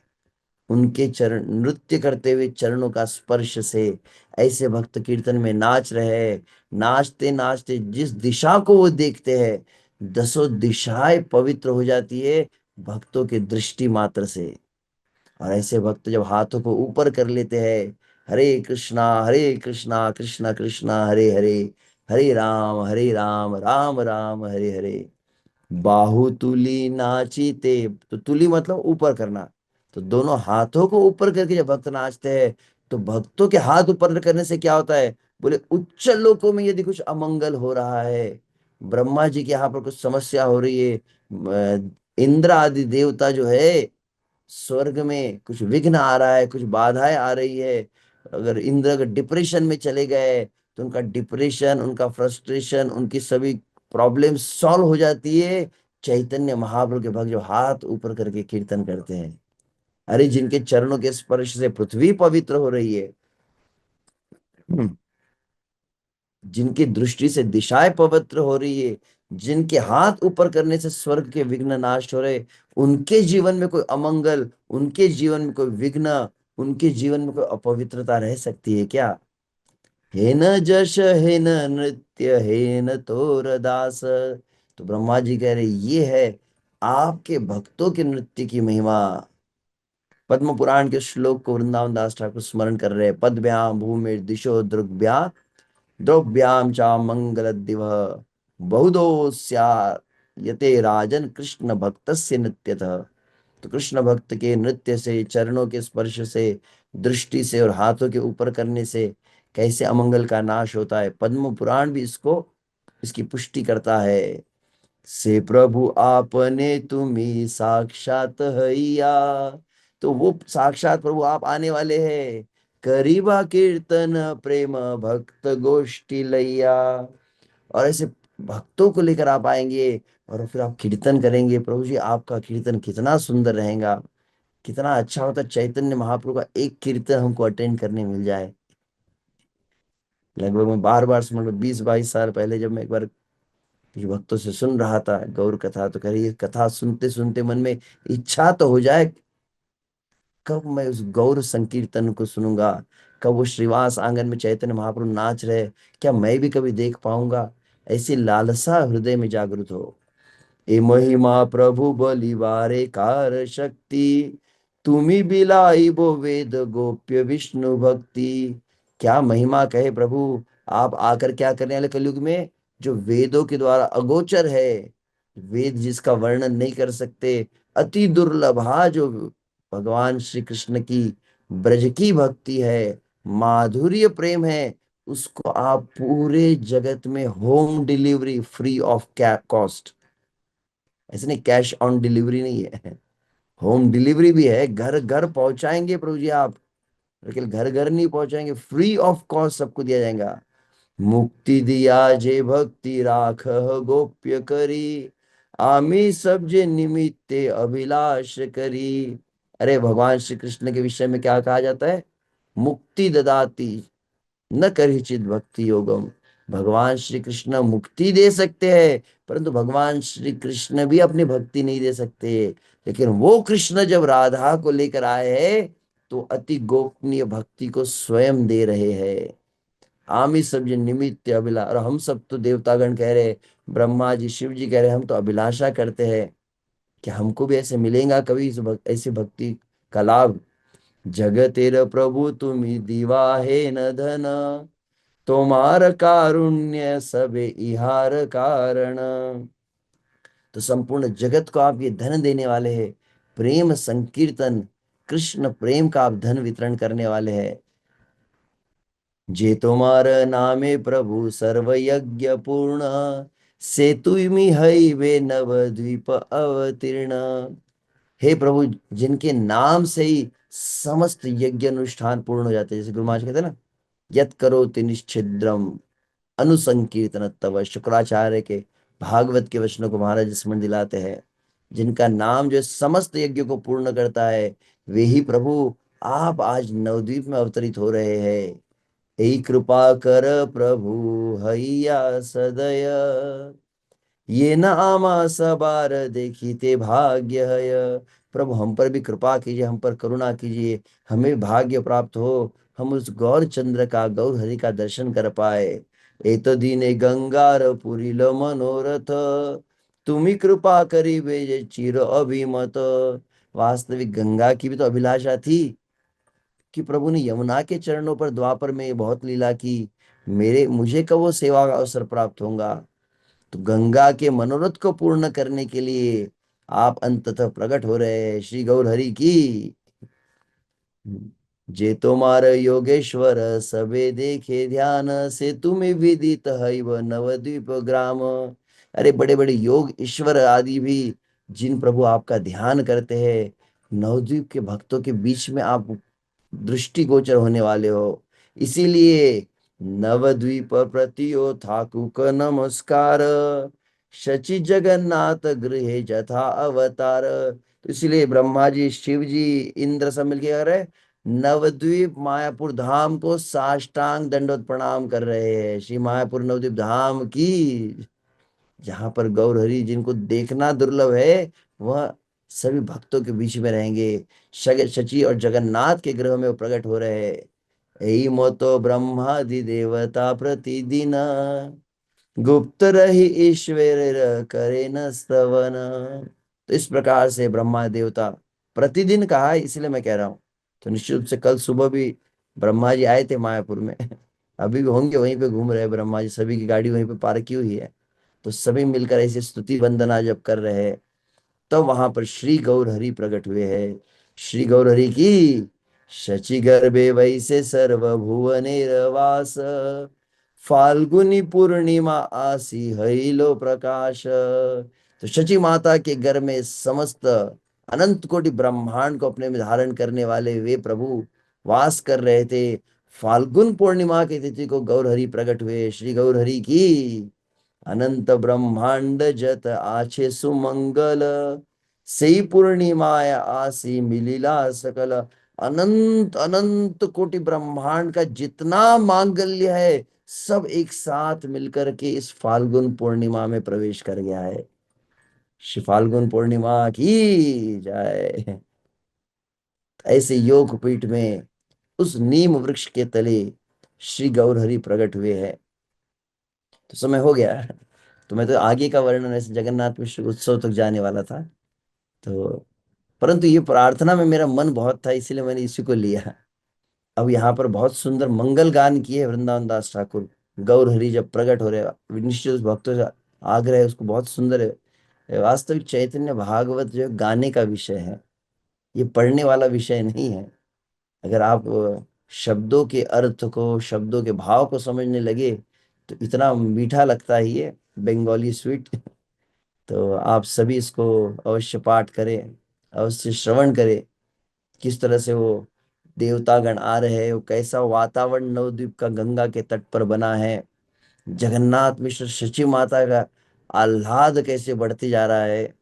उनके चरण नृत्य करते हुए चरणों का स्पर्श से ऐसे भक्त कीर्तन में नाच रहे हैं। नाचते नाचते जिस दिशा को वो देखते हैं, दसों दिशाएं पवित्र हो जाती है भक्तों के दृष्टि मात्र से। और ऐसे भक्त जब हाथों को ऊपर कर लेते हैं, हरे कृष्णा कृष्णा कृष्णा हरे हरे, हरे राम राम राम हरे हरे, बाहु तुली नाचीते। तो तुली मतलब ऊपर करना। तो दोनों हाथों को ऊपर करके जब भक्त नाचते हैं, तो भक्तों के हाथ ऊपर करने से क्या होता है, बोले उच्च लोकों में यदि कुछ अमंगल हो रहा है, ब्रह्मा जी के यहाँ पर कुछ समस्या हो रही है, इंद्र आदि देवता जो है स्वर्ग में कुछ विघ्न आ रहा है, कुछ बाधाएं आ रही है, अगर इंद्र अगर डिप्रेशन में चले गए, तो उनका डिप्रेशन, उनका फ्रस्ट्रेशन, उनकी सभी प्रॉब्लम सॉल्व हो जाती है चैतन्य महाप्रभु के भक्त जो हाथ ऊपर करके कीर्तन करते हैं। अरे जिनके चरणों के स्पर्श से पृथ्वी पवित्र हो रही है, जिनकी दृष्टि से दिशाएं पवित्र हो रही है, जिनके हाथ ऊपर करने से स्वर्ग के विघ्न नाश हो रहे, उनके जीवन में कोई अमंगल, उनके जीवन में कोई विघ्न, उनके जीवन में कोई अपवित्रता रह सकती है क्या? हे न जश हे न नृत्य हे न तोर दास। तो ब्रह्मा जी कह रहे ये है आपके भक्तों के नृत्य की महिमा। पद्म पुराण के श्लोक को वृंदावन दास ठाकुर स्मरण कर रहे हैं। पद्भ्याम भूमि दिशो दृग्भ्या द्रव्याम चा मंगल दिव बहुदोस्या यते राजन कृष्ण भक्तस्य नृत्यतः। तो कृष्ण भक्त के नृत्य से, चरणों के स्पर्श से, दृष्टि से और हाथों के ऊपर करने से कैसे अमंगल का नाश होता है, पद्म पुराण भी इसकी पुष्टि करता है। से प्रभु आपने तुम्ही साक्षात हैया। तो वो साक्षात प्रभु आप आने वाले हैं। करीबा कीर्तन प्रेम भक्त गोष्ठी लैया। और ऐसे भक्तों को लेकर आप आएंगे और फिर आप कीर्तन करेंगे। प्रभु जी आपका कीर्तन कितना सुंदर रहेगा, कितना अच्छा होता। चैतन्य महाप्रभु का एक कीर्तन हमको अटेंड करने मिल जाए। लगभग मैं बार बार समझ लो 20-22 साल पहले जब मैं एक बार कुछ भक्तों से सुन रहा था गौर कथा, तो कह रही कथा सुनते सुनते मन में इच्छा तो हो जाए, कब मैं उस गौर संकीर्तन को सुनूंगा, कब वो श्रीवास आंगन में चैतन्य महाप्रभु नाच रहे, क्या मैं भी कभी देख पाऊंगा? ऐसी लालसा हृदय में जागृत हो। ए महिमा प्रभु बलिवारे कार शक्ति, तुम्ही बिलाई बो वेद गोप्य विष्णु भक्ति। क्या महिमा कहे प्रभु, आप आकर क्या करने वाले कलयुग में, जो वेदों के द्वारा अगोचर है, वेद जिसका वर्णन नहीं कर सकते, अति दुर्लभा जो भगवान श्री कृष्ण की ब्रज की भक्ति है, माधुर्य प्रेम है, उसको आप पूरे जगत में home delivery free of cost, ऐसे नहीं कैश ऑन डिलीवरी नहीं है, होम डिलीवरी भी है, घर घर पहुंचाएंगे प्रभु जी आप। लेकिन घर घर नहीं पहुंचाएंगे, फ्री ऑफ कॉस्ट सबको दिया जाएगा। मुक्ति दिया जे भक्ति राख गोप्य करी, आमी सब जे निमित्ते अभिलाष करी। अरे भगवान श्री कृष्ण के विषय में क्या कहा जाता है? मुक्ति ददाती न करिचित भक्ति योगम। भगवान श्री कृष्ण मुक्ति दे सकते हैं, परंतु भगवान श्री कृष्ण भी अपनी भक्ति नहीं दे सकते। लेकिन वो कृष्ण जब राधा को लेकर आए हैं, तो अति गोपनीय भक्ति को स्वयं दे रहे हैं। आमी सब ये निमित्त अभिला, और हम सब तो देवतागण कह रहे, ब्रह्मा जी शिव जी कह रहे, हम तो अभिलाषा करते हैं कि हमको भी ऐसे मिलेगा कभी ऐसी भक्ति का लाभ। जगतेर प्रभु तुम्ही दीवा है न धन, तोमार कारुण्य सबे इहार कारण। तो संपूर्ण जगत को आप ये धन देने वाले हैं, प्रेम संकीर्तन, कृष्ण प्रेम का आप धन वितरण करने वाले हैं। जे तुम्हार नामे प्रभु सर्व यज्ञ पूर्ण, से तुमी हई वे नवद्वीप अवतीर्ण। हे प्रभु, जिनके नाम से ही समस्त यज्ञ अनुष्ठान पूर्ण हो जाते हैं, जैसे गुरु महाराज कहते हैं ना, यत करोति निश्छिद्रम अनुसंकीर्तन तव। शुक्राचार्य के भागवत के वचनों को महाराज स्मरण दिलाते हैं। जिनका नाम जो समस्त यज्ञ को पूर्ण करता है, वे ही प्रभु आप आज नवद्वीप में अवतरित हो रहे हैं। यही कृपा कर प्रभु हैया सदय, ये नाम सबार देखिते भाग्य है। प्रभु हम पर भी कृपा कीजिए, हम पर करुणा कीजिए, हमें भी भाग्य प्राप्त हो, हम उस गौर चंद्र का, गौर हरि का दर्शन कर पाए। ए तो दीने गंगार पुरील मनोरथ, तुम्ही कृपा करीबे जे चिर अभिमत। वास्तविक गंगा की भी तो अभिलाषा थी कि प्रभु ने यमुना के चरणों पर द्वापर में बहुत लीला की, मेरे मुझे कब वो सेवा का अवसर प्राप्त होगा। तो गंगा के मनोरथ को पूर्ण करने के लिए आप अंततः प्रकट हो रहे हैं, श्री गौर हरि की। जे तुम्हार योगेश्वर सबे देखे ध्यान, से तुम्हें विदित है वह नवद्वीप ग्राम। अरे बड़े बड़े योग ईश्वर आदि भी जिन प्रभु आपका ध्यान करते हैं, नवद्वीप के भक्तों के बीच में आप दृष्टिगोचर होने वाले हो। इसीलिए नवद्वीप प्रतियो ठाकुक नमस्कार, शचि जगन्नाथ गृहे जथा अवतार। तो इसलिए ब्रह्मा जी, शिव जी, इंद्र सब मिलके कर रहे, नवद्वीप मायापुर धाम को साष्टांग दंडवत प्रणाम कर रहे हैं। श्री मायापुर नवद्वीप धाम की, जहां पर गौर हरि जिनको देखना दुर्लभ है, वह सभी भक्तों के बीच में रहेंगे। शचि और जगन्नाथ के ग्रह में वो प्रकट हो रहे हैं। यही मोतो ब्रह्मादि देवता प्रतिदिन, गुप्त रही ईश्वर करे न स्तवन। तो इस प्रकार से ब्रह्मा देवता प्रतिदिन कहा है, इसलिए मैं कह रहा हूं। तो निश्चित रूप से कल सुबह भी ब्रह्मा जी आए थे मायापुर में, अभी भी होंगे वहीं पे घूम रहे हैं ब्रह्मा जी, सभी की गाड़ी वहीं पे पार्क की हुई है। तो सभी मिलकर ऐसे स्तुति वंदना जब कर रहे हैं, तो वहां पर श्री गौर हरि प्रकट हुए हैं। श्री गौर हरि की, शचि गर्भे वैसे सर्वभुवनेरवास, फाल्गुनी पूर्णिमा आसी हईलो प्रकाश। तो शची माता के घर में समस्त अनंत कोटि ब्रह्मांड को अपने में धारण करने वाले वे प्रभु वास कर रहे थे। फाल्गुन पूर्णिमा की तिथि को गौर हरि प्रकट हुए। श्री गौर हरि की, अनंत ब्रह्मांड जत आछे सुमंगल, सेई पूर्णिमाय आसी मिलिला सकल। अनंत अनंत कोटि ब्रह्मांड का जितना मांगल्य है, सब एक साथ मिलकर के इस फाल्गुन पूर्णिमा में प्रवेश कर गया है। श्री फाल्गुन पूर्णिमा की जय। ऐसे योग पीठ में उस नीम वृक्ष के तले श्री गौर हरि प्रकट हुए हैं। तो समय हो गया, तो मैं तो आगे का वर्णन ऐसे जगन्नाथ मिश्र उत्सव तक जाने वाला था। तो परंतु ये प्रार्थना में मेरा मन बहुत था, इसीलिए मैंने इसी को लिया। अब यहाँ पर बहुत सुंदर मंगल गान किए वृंदावन दास ठाकुर। गौर हरि जब प्रकट हो रहे, निश्चित उस भक्तों से आग्रह है, उसको बहुत सुंदर है। वास्तविक चैतन्य भागवत जो है गाने का विषय है, ये पढ़ने वाला विषय नहीं है। अगर आप शब्दों के अर्थ को, शब्दों के भाव को समझने लगे, तो इतना मीठा लगता है ये बंगाली स्वीट। तो आप सभी इसको अवश्य पाठ करें, अवश्य श्रवण करें, किस तरह से वो देवतागण आ रहे हैं, वो कैसा वातावरण नवद्वीप का गंगा के तट पर बना है, जगन्नाथ मिश्र शची माता का आह्लाद कैसे बढ़ते जा रहा है।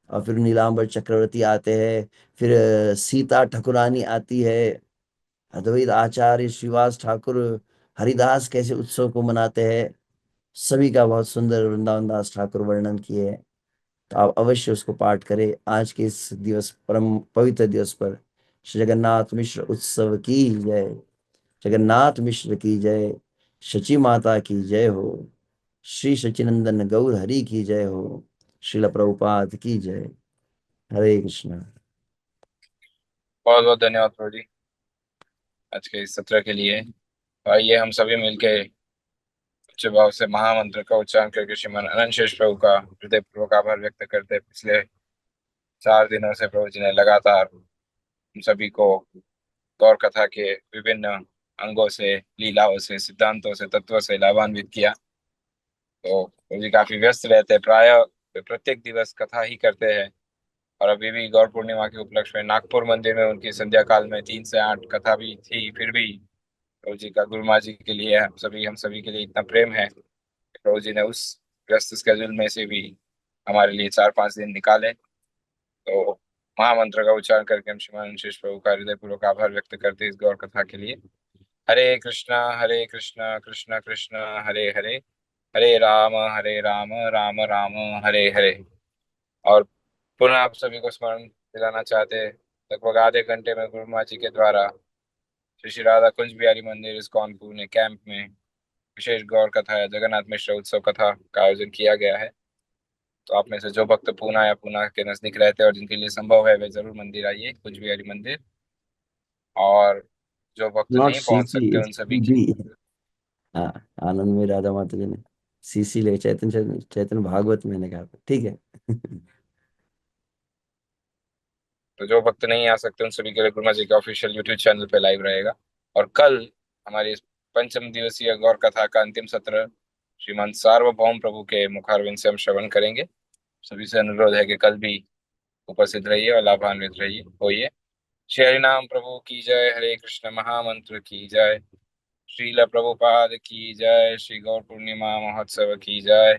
और फिर नीलांबर चक्रवर्ती आते हैं, फिर सीता ठकुरानी आती है, अद्वैत आचार्य श्रीवास ठाकुर, हरिदास कैसे उत्सव को मनाते हैं, सभी का बहुत सुंदर वृंदावन दास ठाकुर वर्णन किए हैं। तो आप अवश्य उसको पाठ करें आज के इस दिवस, परम पवित्र दिवस पर। श्री जगन्नाथ मिश्र उत्सव की जय। जगन्नाथ मिश्र की जय। शची माता की जय हो। श्री सचिनंदन गौर हरि की जय हो। श्रील प्रभुपाद की जय। हरे कृष्ण। बहुत बहुत धन्यवाद प्रभु जी आज के इस सत्र के लिए। आइए हम सभी मिलकर उच्च भाव से महामंत्र का उच्चारण करके श्रीमान अनंत शेष प्रभु का हृदय पूर्वक आभार व्यक्त करते हैं। पिछले 4 दिनों से प्रभु जी ने लगातार हम सभी को गौर कथा के विभिन्न अंगों से, लीलाओं से, सिद्धांतों से, तत्वों से लाभान्वित किया। तो प्रभु जी काफी व्यस्त रहते हैं, प्राय वे प्रत्येक दिवस कथा ही करते हैं। और अभी भी गौर पूर्णिमा के उपलक्ष्य में नागपुर मंदिर में उनकी संध्या काल में 3 से 8 कथा भी थी। फिर भी प्रभु जी का गुरु माँ जी के लिए, हम सभी के लिए इतना प्रेम है कि प्रभु जी ने उस व्यस्त स्केड्यूल में से भी हमारे लिए 4-5 दिन निकाले। तो महामंत्र का उच्चारण करके हम श्रीमान शेष प्रभु का हृदय पूर्वक आभार व्यक्त करते हैं इस गौर कथा के लिए। हरे कृष्णा कृष्ण कृष्ण हरे हरे, हरे राम राम हरे हरे। और पुनः आप सभी को स्मरण दिलाना चाहते हैं, लगभग आधे घंटे में गुरु माँ जी के द्वारा श्री श्री राधा कुंज बिहारी मंदिर इस्कॉन पुणे कैंप में विशेष गौर कथा या जगन्नाथ मिश्र उत्सव कथा का आयोजन किया गया है। तो आप में से जो भक्त पूना या पूना के नजदीक रहते हैं और जिनके लिए संभव है वे जरूर मंदिर आइए, कुंज बिहारी मंदिर। और जो भक्त नॉट नहीं पहुंच सीसी, सकते इट्स उन सभी की, सीबी। हाँ, आनंद में राधा माता जी ने सीसी ले, चैतन्य चैतन्य चैतन्य भागवत मैंने कहा था, ठीक है। तो जो भक्त नहीं आ सकते उन सभी के लिए गुरुमा जी के ऑफिशियल यूट्यूब चैनल पे लाइव रहेगा। और कल हमारी इस पंचम दिवसीय गौर कथा का अंतिम सत्र श्रीमान सार्वभौम प्रभु के मुखारविंद से हम श्रवण करेंगे। सभी से अनुरोध है कि कल भी उपस्थित रहिए और लाभान्वित रहिए होइए। श्री हरिनाम प्रभु की जय, हरे कृष्ण महामंत्र की जय, श्रील प्रभुपाद की जय, श्री गौर पूर्णिमा महोत्सव की जय,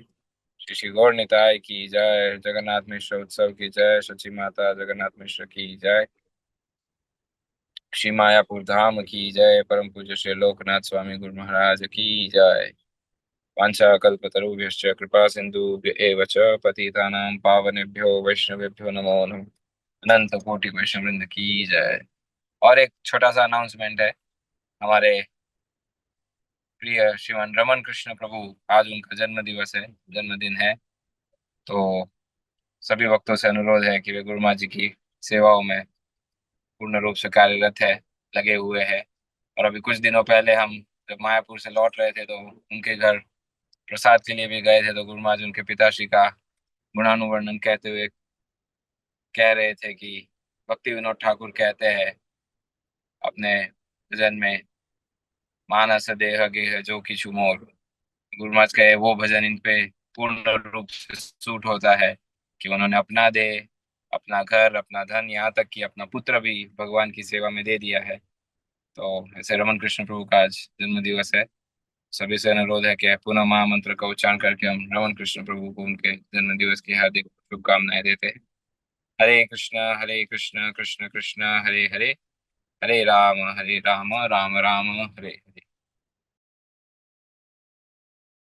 श्री श्री गौर निताय की जय, जगन्नाथ मिश्र उत्सव की जय, सची माता जगन्नाथ मिश्र की जय, श्री मायापुर धाम की जय, परम पूज्य श्री लोकनाथ स्वामी गुरु महाराज की जय। वाञ्छा कल्पतरुभ्यश्च कृपा सिन्धुभ्य एव च पतितानां पावनेभ्यो वैष्णवेभ्यो नमो नमः। अनंत कोटि वैष्णव वृंद की जय। और एक छोटा सा अनाउंसमेंट है, हमारे प्रिय श्रीमान रमन कृष्ण प्रभु, आज उनका जन्म दिवस है, जन्मदिन है। तो सभी भक्तों से अनुरोध है कि वे गुरु माँ जी की सेवाओं में पूर्ण रूप से कार्यरत है, लगे हुए हैं। और अभी कुछ दिनों पहले हम जब मायापुर से लौट रहे थे तो उनके घर प्रसाद के लिए भी गए थे, तो गुरु माँ जी उनके पिताश्री का गुणानुवर्णन कहते हुए कह रहे थे कि भक्ति विनोद ठाकुर कहते हैं अपने भजन में, मानस देह गेह जो किछु मोर। गुरु महाराज का वो भजन इन पे पूर्ण रूप से सूट होता है कि उन्होंने अपना देह, अपना घर, अपना धन, यहाँ तक कि अपना पुत्र भी भगवान की सेवा में दे दिया है। तो ऐसे रमन कृष्ण प्रभु का आज जन्म दिवस है। सभी से अनुरोध है कि पुनः महामंत्र का उच्चारण करके हम रमन कृष्ण प्रभु को उनके जन्म दिवस की हार्दिक शुभकामनाएं देते हैं। हरे कृष्ण कृष्ण कृष्ण हरे हरे, हरे राम राम राम हरे